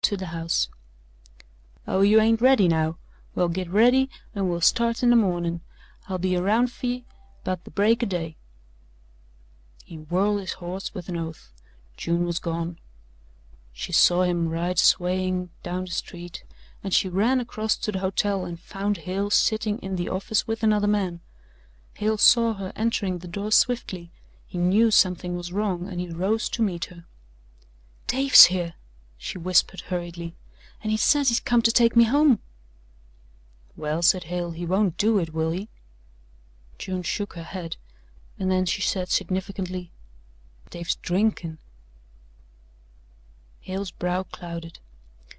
to the house. "Oh, you ain't ready now? Well, git ready an' we'll start in the mornin'. I'll be around fer ye 'bout the break o' day." He whirled his horse with an oath. June was gone. She saw him ride swaying down the street, and she ran across to the hotel and found Hale sitting in the office with another man. Hale saw her entering the door swiftly. He knew something was wrong and he rose to meet her. "Dave's here," she whispered hurriedly, "and he says he's come to take me home." "Well," said Hale, "he won't do it, will he?" June shook her head, and then she said significantly, "Dave's drinkin'." Hale's brow clouded.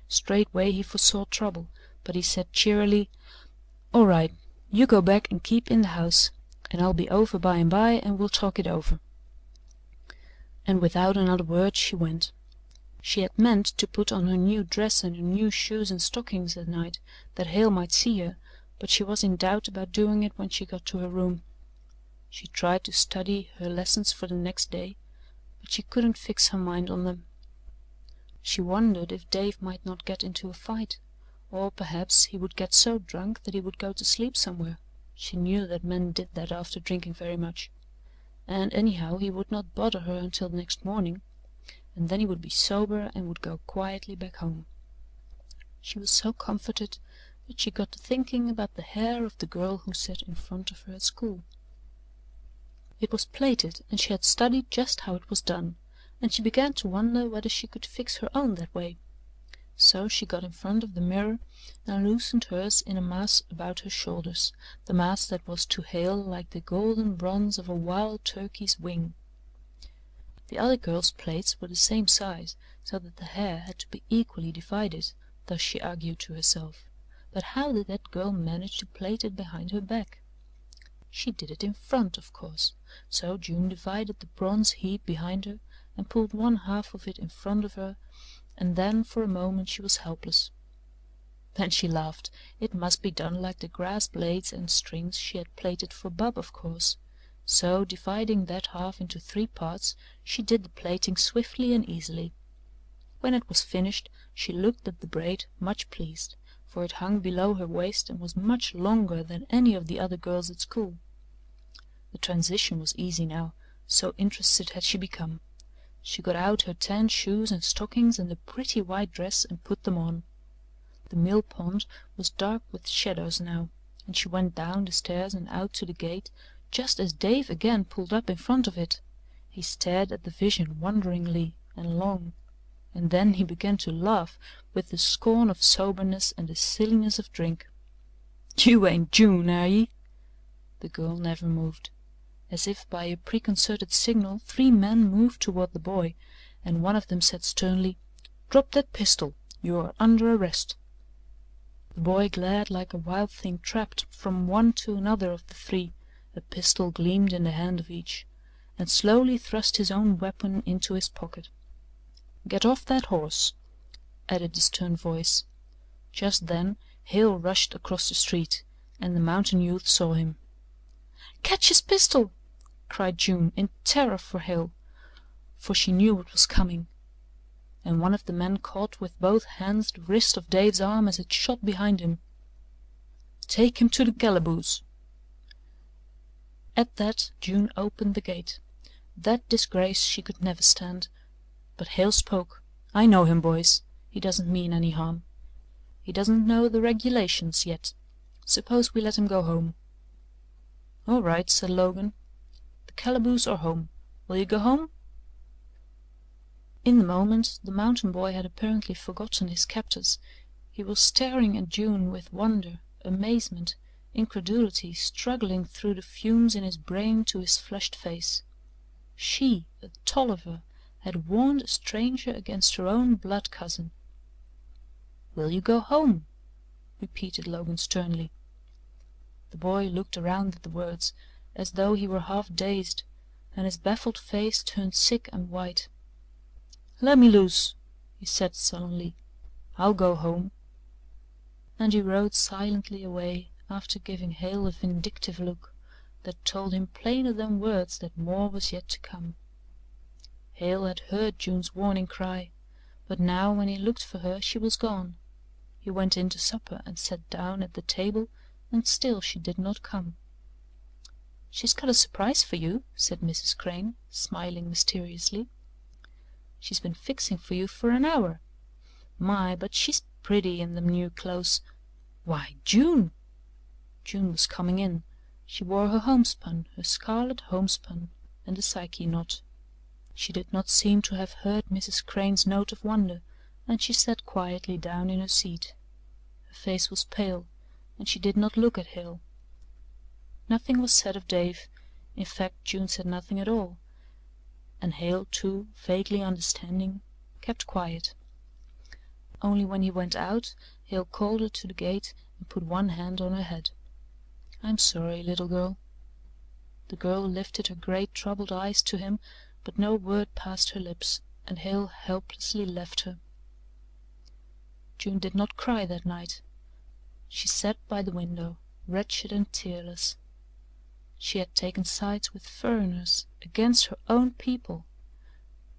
Straightway he foresaw trouble, but he said cheerily, "All right, you go back and keep in the house, and I'll be over by and by and we'll talk it over." And without another word she went. She had meant to put on her new dress and her new shoes and stockings that night, that Hale might see her, but she was in doubt about doing it when she got to her room. She tried to study her lessons for the next day, but she couldn't fix her mind on them. She wondered if Dave might not get into a fight, or perhaps he would get so drunk that he would go to sleep somewhere. She knew that men did that after drinking very much, and anyhow he would not bother her until the next morning, and then he would be sober and would go quietly back home. She was so comforted that she got to thinking about the hair of the girl who sat in front of her at school. It was plaited and she had studied just how it was done, and she began to wonder whether she could fix her own that way. So she got in front of the mirror and loosened hers in a mass about her shoulders, the mass that was to Hale like the golden bronze of a wild turkey's wing. The other girl's plaits were the same size, so that the hair had to be equally divided, thus she argued to herself, but how did that girl manage to plait it behind her back? She did it in front, of course, so June divided the bronze heap behind her and pulled one half of it in front of her, and then for a moment she was helpless. Then she laughed. It must be done like the grass blades and strings she had plaited for Bub, of course, so dividing that half into 3 parts she did the plaiting swiftly and easily. When it was finished she looked at the braid much pleased, for it hung below her waist and was much longer than any of the other girls at school. The transition was easy now, so interested had she become. She got out her tan shoes and stockings and the pretty white dress and put them on. The mill pond was dark with shadows now, and she went down the stairs and out to the gate just as Dave again pulled up in front of it. He stared at the vision wonderingly and long, and then he began to laugh with the scorn of soberness and the silliness of drink. "You ain't June, air ye?" The girl never moved. As if by a preconcerted signal 3 men moved toward the boy, and one of them said sternly, "Drop that pistol. You are under arrest." The boy glared like a wild thing trapped from one to another of the 3. A pistol gleamed in the hand of each, and slowly thrust his own weapon into his pocket. "Get off that horse," added the stern voice. Just then Hale rushed across the street, and the mountain youth saw him. "Catch his pistol!" cried June in terror for Hale, for she knew what was coming, and one of the men caught with both hands the wrist of Dave's arm as it shot behind him. "Take him to the calaboose." At that June opened the gate. That disgrace she could never stand, but Hale spoke. "I know him, boys. He doesn't mean any harm. He doesn't know the regulations yet. Suppose we let him go home." "All right," said Logan. "The calaboose or home. Will you go home?" In the moment the mountain boy had apparently forgotten his captors. He was staring at June with wonder, amazement, incredulity struggling through the fumes in his brain to his flushed face. She, a Tolliver, had warned a stranger against her own blood cousin. "Will you go home?" repeated Logan sternly. The boy looked around at the words as though he were half dazed, and his baffled face turned sick and white. "Let me loose," he said sullenly. "I'll go home." And he rode silently away after giving Hale a vindictive look that told him plainer than words that more was yet to come. Hale had heard June's warning cry, but now when he looked for her she was gone. He went in to supper and sat down at the table, and still she did not come. "She's got a surprise for you," said Mrs. Crane, smiling mysteriously. "She's been fixing for you for an hour. My, but she's pretty in them new clothes. Why, June!" June was coming in. She wore her homespun, her scarlet homespun, and a Psyche knot. She did not seem to have heard Mrs. Crane's note of wonder, and she sat quietly down in her seat. Her face was pale, and she did not look at Hale. Nothing was said of Dave. In fact, June said nothing at all, and Hale, too, vaguely understanding, kept quiet. Only when he went out, Hale called her to the gate and put one hand on her head. "I'm sorry, little girl." The girl lifted her great troubled eyes to him, but no word passed her lips, and Hale helplessly left her. June did not cry that night. She sat by the window, wretched and tearless. She had taken sides with foreigners, against her own people.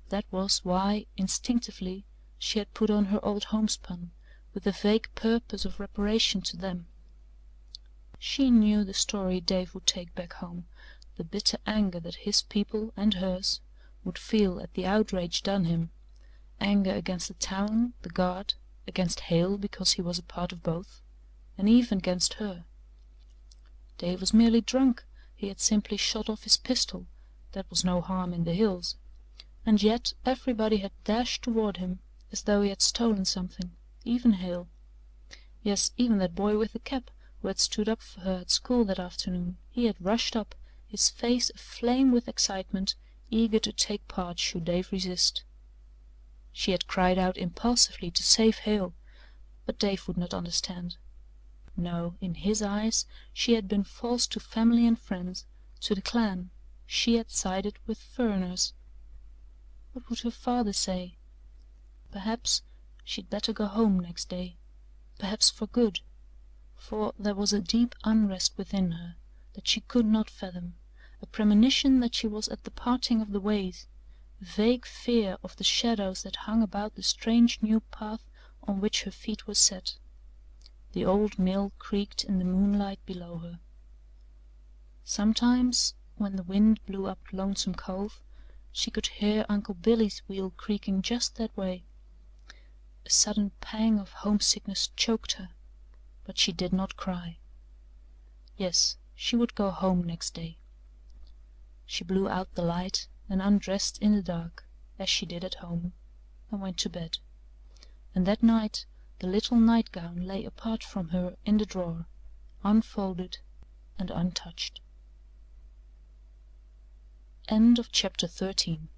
That was why, instinctively, she had put on her old homespun, with the vague purpose of reparation to them. She knew the story Dave would take back home, the bitter anger that his people and hers would feel at the outrage done him, anger against the town, the guard, against Hale because he was a part of both, and even against her. Dave was merely drunk. He had simply shot off his pistol. That was no harm in the hills, and yet everybody had dashed toward him as though he had stolen something, even Hale. Yes, even that boy with the cap who had stood up for her at school that afternoon. He had rushed up, his face aflame with excitement, eager to take part should Dave resist. She had cried out impulsively to save Hale, but Dave would not understand. No, in his eyes she had been false to family and friends, to the clan. She had sided with foreigners. What would her father say? Perhaps she'd better go home next day, perhaps for good, for there was a deep unrest within her that she could not fathom, a premonition that she was at the parting of the ways, a vague fear of the shadows that hung about the strange new path on which her feet were set. The old mill creaked in the moonlight below her. Sometimes, when the wind blew up Lonesome Cove, she could hear Uncle Billy's wheel creaking just that way. A sudden pang of homesickness choked her, but she did not cry. Yes, she would go home next day. She blew out the light and undressed in the dark, as she did at home, and went to bed. And that night the little nightgown lay apart from her in the drawer, unfolded and untouched. End of chapter 13.